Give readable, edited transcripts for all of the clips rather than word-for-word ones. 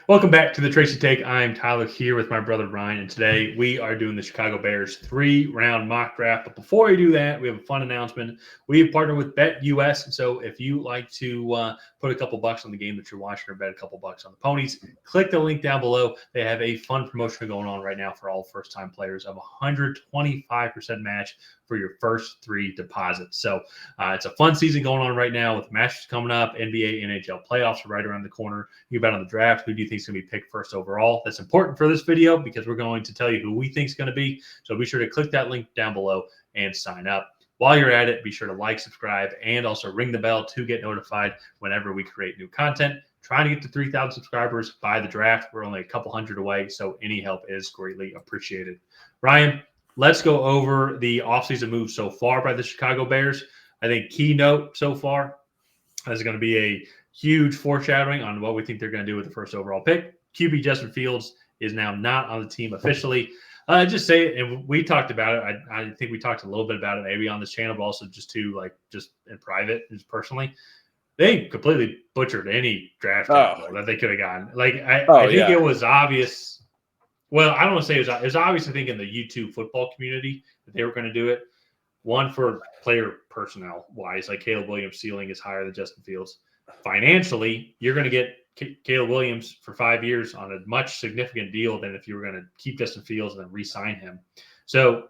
Welcome back to the Tracy Take. I'm Tyler here with my brother Ryan, and today we are doing the Chicago Bears 3-round mock draft. But before we do that, we have a fun announcement. We have partnered with BetUS, and so if you like to put a couple bucks on the game that you're watching or bet a couple bucks on the ponies, click the link down below. They have a fun promotion going on right now for all first-time players of 125% match for your first 3 deposits. So it's a fun season going on right now with matches coming up. NBA, NHL playoffs are right around the corner. You bet on the draft. Who do you think is going to be picked first overall? That's important for this video because we're going to tell you who we think is going to be. So be sure to click that link down below and sign up. While you're at it, be sure to like, subscribe, and also ring the bell to get notified whenever we create new content. Trying to get to 3,000 subscribers by the draft. We're only a couple hundred away, so any help is greatly appreciated. Ryan, let's go over the offseason moves so far by the Chicago Bears. I think keynote so far is going to be a huge foreshadowing on what we think they're going to do with the first overall pick. QB Justin Fields is now not on the team officially. Just say it, and we talked about it. I think we talked a little bit about it maybe on this channel, but also just in private, just personally. They completely butchered any draft that they could have gotten. I think it was obvious. Well, I don't want to say it was obvious, I think, in the YouTube football community that they were going to do it. One, for player personnel-wise, like Caleb Williams' ceiling is higher than Justin Fields. Financially, you're going to get Caleb Williams for 5 years on a much significant deal than if you were going to keep Justin Fields and then re-sign him. So,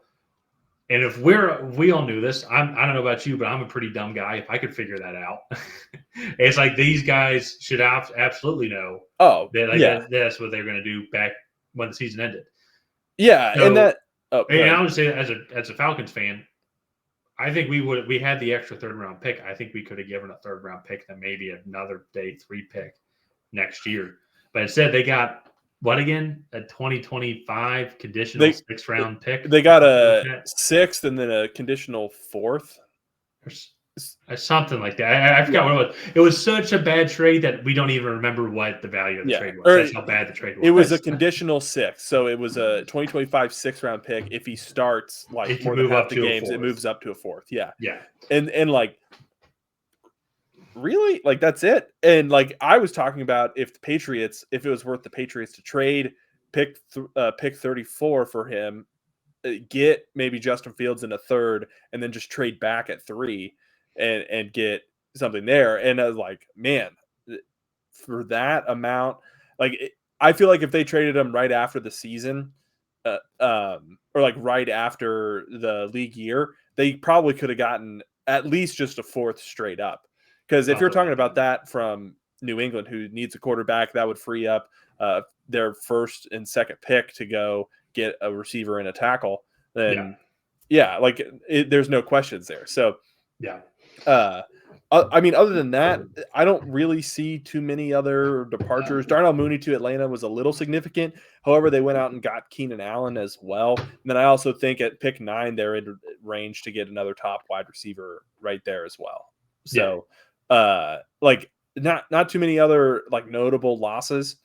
and if we all knew this, I don't know about you, but I'm a pretty dumb guy. If I could figure that out, it's like these guys should absolutely know. That's what they're going to do back when the season ended. Yeah, so, and that. And I would say as a Falcons fan, I think we had the extra 3rd round pick. I think we could have given a 3rd round pick, then maybe another day 3 pick next year. But instead, they got what again? A 2025 conditional 6th round pick. They got a 6th and then a conditional 4th. Something like that. I forgot what it was. It was such a bad trade that we don't even remember what the value of the trade was. That's how bad the trade was. It was a conditional 6th, so it was a 2025 6th round pick. If he starts more than half the games, it moves up to a 4th. Yeah. And really, that's it. And I was talking about if it was worth the Patriots to trade pick 34 for him, get maybe Justin Fields in a 3rd, and then just trade back at 3 and get something there. And I was like, man, for that amount, I feel like if they traded him right after the season, or right after the league year, they probably could have gotten at least just a 4th straight up. Because if you're talking about that from New England, who needs a quarterback, that would free up their 1st and 2nd pick to go get a receiver and a tackle. Then, there's no questions there. So, I mean, other than that, I don't really see too many other departures. Darnell Mooney to Atlanta was a little significant. However, they went out and got Keenan Allen as well. And then I also think at pick 9, they're in range to get another top wide receiver right there as well. So, not too many other notable losses.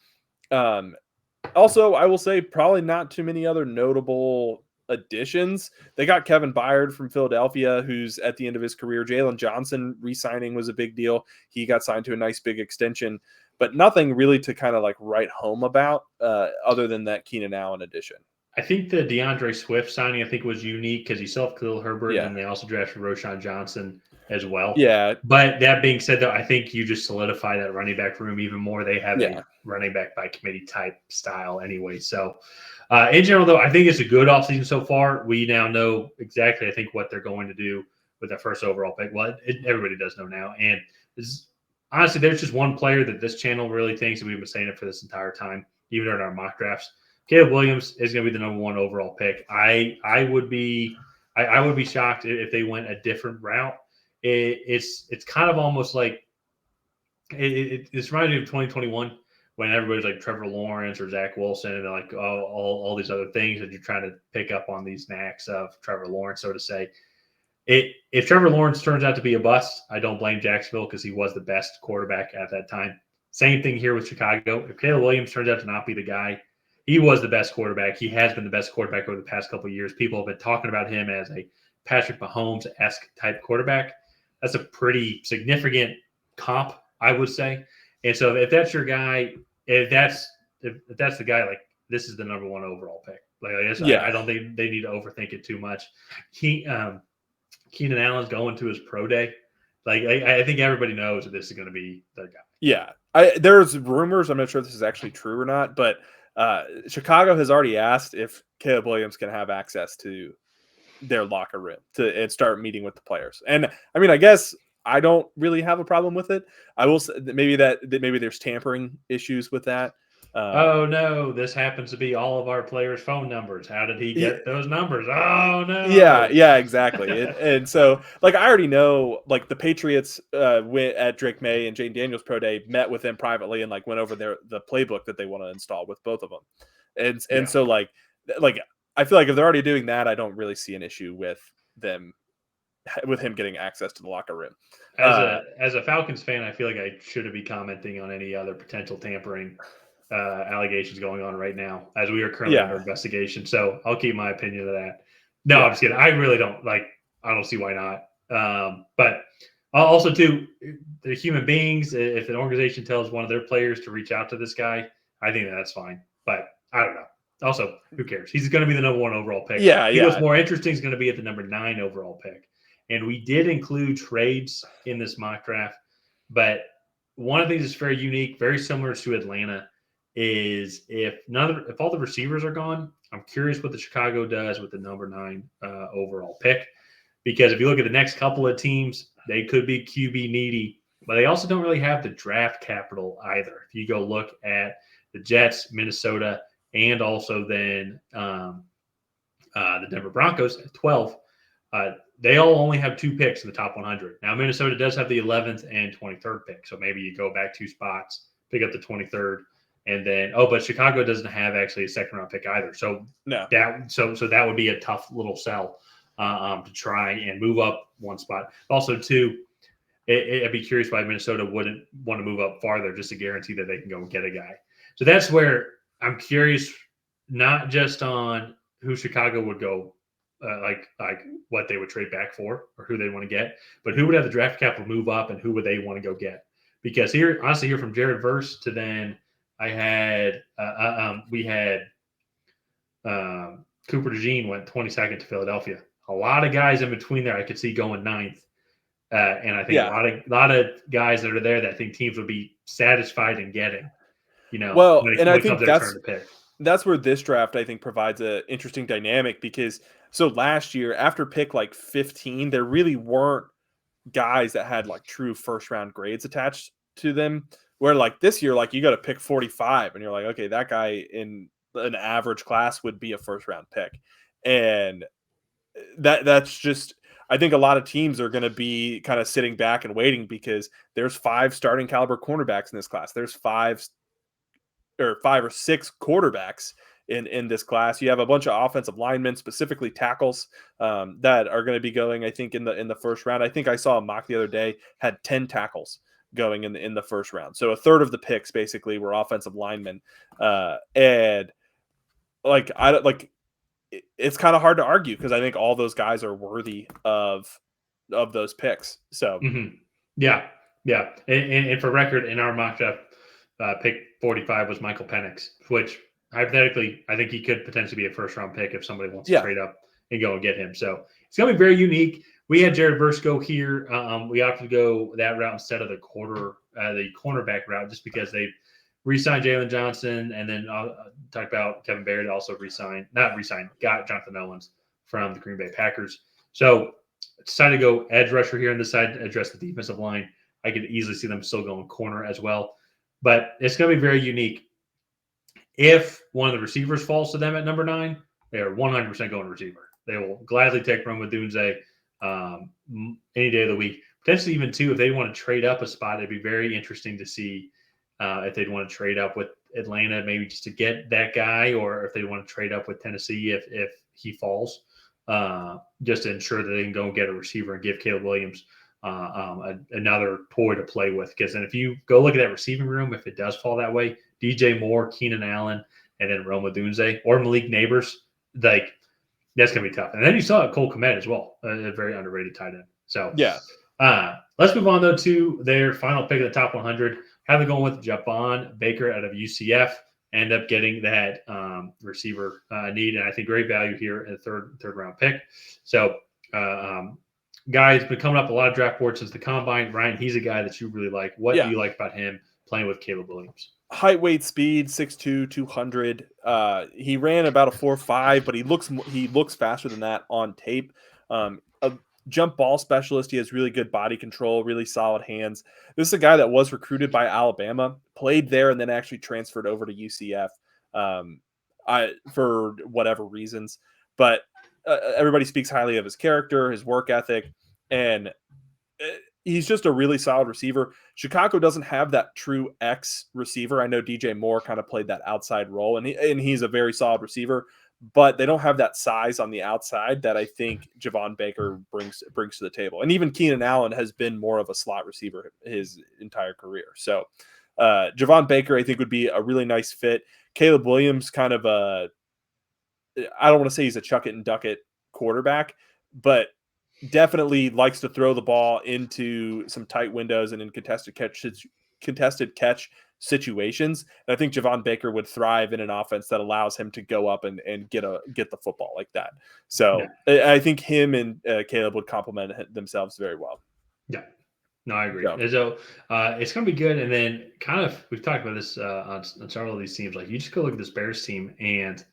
Also, I will say probably not too many other notable additions. They got Kevin Byard from Philadelphia, who's at the end of his career. Jalen Johnson re-signing was a big deal. He got signed to a nice big extension, but nothing really to kind of write home about other than that Keenan Allen addition. I think the DeAndre Swift signing, was unique because he still have Khalil Herbert, and they also drafted Roschon Johnson as well. Yeah. But that being said, though, I think you just solidify that running back room even more. They have a running back by committee type style anyway. So, in general, though, I think it's a good offseason so far. We now know exactly, I think, what they're going to do with their 1st overall pick. Well, everybody does know now. And honestly, there's just one player that this channel really thinks, and we've been saying it for this entire time, even in our mock drafts. Caleb Williams is going to be the number 1 overall pick. I would be shocked if they went a different route. It's kind of almost like it's reminds me of 2021 when everybody's like Trevor Lawrence or Zach Wilson and they're all these other things that you're trying to pick up on these knacks of Trevor Lawrence, so to say. If Trevor Lawrence turns out to be a bust, I don't blame Jacksonville because he was the best quarterback at that time. Same thing here with Chicago. If Caleb Williams turns out to not be the guy, he was the best quarterback. He has been the best quarterback over the past couple of years. People have been talking about him as a Patrick Mahomes-esque type quarterback. That's a pretty significant comp, I would say. And so if that's your guy, if that's if that's the guy, like this is the number one overall pick. Like I guess Yeah. I don't think they need to overthink it too much. Keenan Allen's going to his pro day. Like I think everybody knows that this is going to be their guy. Yeah. There's rumors. I'm not sure if this is actually true or not, but Chicago has already asked if Caleb Williams can have access to their locker room and start meeting with the players. And I mean, I guess I don't really have a problem with it. I will say that maybe there's tampering issues with that. Oh no, this happens to be all of our players' phone numbers. How did he get those numbers? Oh no. Yeah, exactly. and so, like, I already know, like, the Patriots went at Drake May and Jane Daniels pro day, met with them privately, and like went over the playbook that they want to install with both of them. And so like I feel like if they're already doing that, I don't really see an issue with him getting access to the locker room. As a Falcons fan, I feel like I shouldn't be commenting on any other potential tampering allegations going on right now, as we are currently under investigation. So I'll keep my opinion of that. No, I'm just kidding. I really don't I don't see why not. But also too, the human beings, if an organization tells one of their players to reach out to this guy, I think that's fine. But I don't know. Also, who cares? He's going to be the number one overall pick. Yeah. What's more interesting is going to be at the number 9 overall pick. And we did include trades in this mock draft, but one of the things that's very unique, very similar to Atlanta, is if all the receivers are gone, I'm curious what the Chicago does with the number 9 overall pick. Because if you look at the next couple of teams, they could be QB needy, but they also don't really have the draft capital either. If you go look at the Jets, Minnesota, and also then the Denver Broncos at 12, they all only have 2 picks in the top 100. Now, Minnesota does have the 11th and 23rd pick, so maybe you go back 2 spots, pick up the 23rd, and then but Chicago doesn't have actually a second-round pick either. So no, that would be a tough little sell to try and move up 1 spot. Also, too, I'd be curious why Minnesota wouldn't want to move up farther just to guarantee that they can go and get a guy. So that's where I'm curious, not just on who Chicago would go. Like what they would trade back for or who they want to get, but who would have the draft capital move up and who would they want to go get? Because here from Jared Verse to then I had we had Cooper DeJean went 22nd to Philadelphia. A lot of guys in between there I could see going 9th, and I think a lot of guys that are there that I think teams would be satisfied in getting. Well, when I it think comes their turn to pick. That's where this draft, I think, provides an interesting dynamic because so last year, after pick like 15, there really weren't guys that had like true first round grades attached to them. Where like this year, like you got to pick 45 and you're like, okay, that guy in an average class would be a first round pick. And that's just, I think a lot of teams are going to be kind of sitting back and waiting because there's 5 starting caliber cornerbacks in this class. There's 5 or 6 quarterbacks in this class. You have a bunch of offensive linemen, specifically tackles, that are going to be going, I think, in the first round. I think I saw a mock the other day had 10 tackles going in the first round. So a third of the picks basically were offensive linemen. And it's kind of hard to argue because I think all those guys are worthy of those picks. So yeah. And for record, in our mock draft, pick 45 was Michael Penix, which hypothetically, I think he could potentially be a first-round pick if somebody wants to trade up and go and get him. So it's going to be very unique. We had Jared Verse go here. We opted to go that route instead of the cornerback route just because they re-signed Jalen Johnson, and then talk about Kevin Barrett also got Jonathan Owens from the Green Bay Packers. So decided to go edge rusher here on this side to address the defensive line. I could easily see them still going corner as well. But it's going to be very unique. If one of the receivers falls to them at number 9, they are 100% going receiver. They will gladly take Rome Odunze any day of the week. Potentially even 2, if they want to trade up a spot, it'd be very interesting to see if they'd want to trade up with Atlanta, maybe just to get that guy, or if they want to trade up with Tennessee if he falls, just to ensure that they can go and get a receiver and give Caleb Williams another toy to play with. Because then if you go look at that receiving room, if it does fall that way, DJ Moore, Keenan Allen, and then Rome Odunze or Malik Neighbors, like that's going to be tough. And then you saw Cole Kmet as well, a very underrated tight end. So let's move on though to their final pick of the top 100. How they going with Javon Baker out of UCF? end up getting that receiver need, and I think great value here in the third round pick. So, guy's been coming up a lot of draft boards since the combine. Ryan, he's a guy that you really like. What do you like about him playing with Caleb Williams? Height, weight, speed, 6'2", 200. He ran about a 4.5, but he looks faster than that on tape. A jump ball specialist. He has really good body control, really solid hands. This is a guy that was recruited by Alabama, played there, and then actually transferred over to UCF for whatever reasons. But everybody speaks highly of his character, his work ethic, and he's just a really solid receiver. Chicago doesn't have that true X receiver. I know DJ Moore kind of played that outside role, and he's a very solid receiver, but they don't have that size on the outside that I think Javon Baker brings to the table. And even Keenan Allen has been more of a slot receiver his entire career. So Javon Baker, I think, would be a really nice fit. Caleb Williams, kind of I don't want to say he's a chuck it and duck it quarterback, but definitely likes to throw the ball into some tight windows and in contested catch situations. And I think Javon Baker would thrive in an offense that allows him to go up and get the football like that. So yeah. I think him and Caleb would complement themselves very well. Yeah. No, I agree. So it's going to be good. And then kind of, we've talked about this on several of these teams. Like, you just go look at this Bears team, and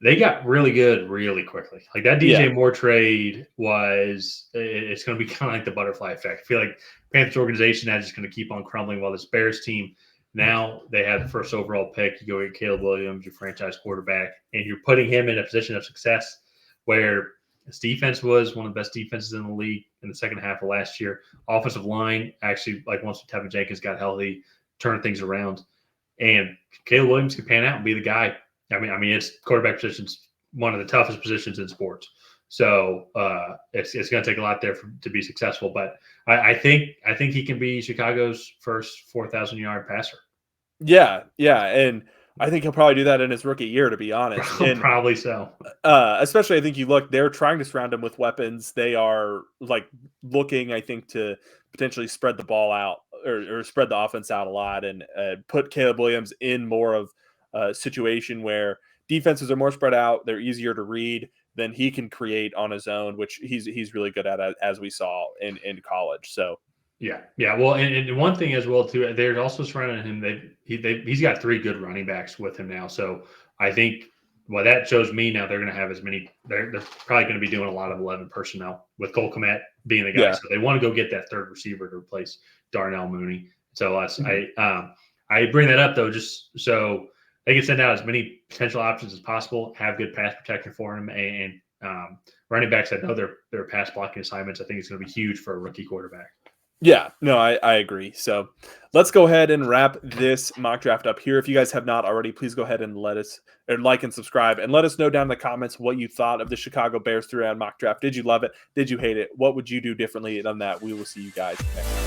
they got really good really quickly. Like, that DJ Moore trade it's going to be kind of like the butterfly effect. I feel like Panthers organization is just going to keep on crumbling, while this Bears team, now they have the first overall pick. You go get Caleb Williams, your franchise quarterback, and you're putting him in a position of success where his defense was one of the best defenses in the league in the second half of last year. Offensive line, actually, like, once Tevin Jenkins got healthy, turned things around. And Caleb Williams can pan out and be the guy. I mean, it's quarterback position's one of the toughest positions in sports. So it's going to take a lot there to be successful. But I think he can be Chicago's first 4,000-yard passer. Yeah, and I think he'll probably do that in his rookie year, to be honest. Probably so. Especially, I think they're trying to surround him with weapons. They are looking, I think, to potentially spread the ball out or spread the offense out a lot and put Caleb Williams in more of a situation where defenses are more spread out. They're easier to read than he can create on his own, which he's really good at, as we saw in college. So. Yeah. Well, and one thing as well too, they're also surrounding him. He's got 3 good running backs with him now. So I think that shows me now they're going to have as many. They're probably going to be doing a lot of 11 personnel with Cole Kmet being the guy. Yeah. So they want to go get that third receiver to replace Darnell Mooney. So I bring that up though, just so they can send out as many potential options as possible, have good pass protection for him, and running backs that know their pass blocking assignments. I think it's going to be huge for a rookie quarterback. Yeah, no, I agree. So let's go ahead and wrap this mock draft up here. If you guys have not already, please go ahead and like and subscribe, and let us know down in the comments what you thought of the Chicago Bears 3-round mock draft. Did you love it? Did you hate it? What would you do differently than that? We will see you guys next time.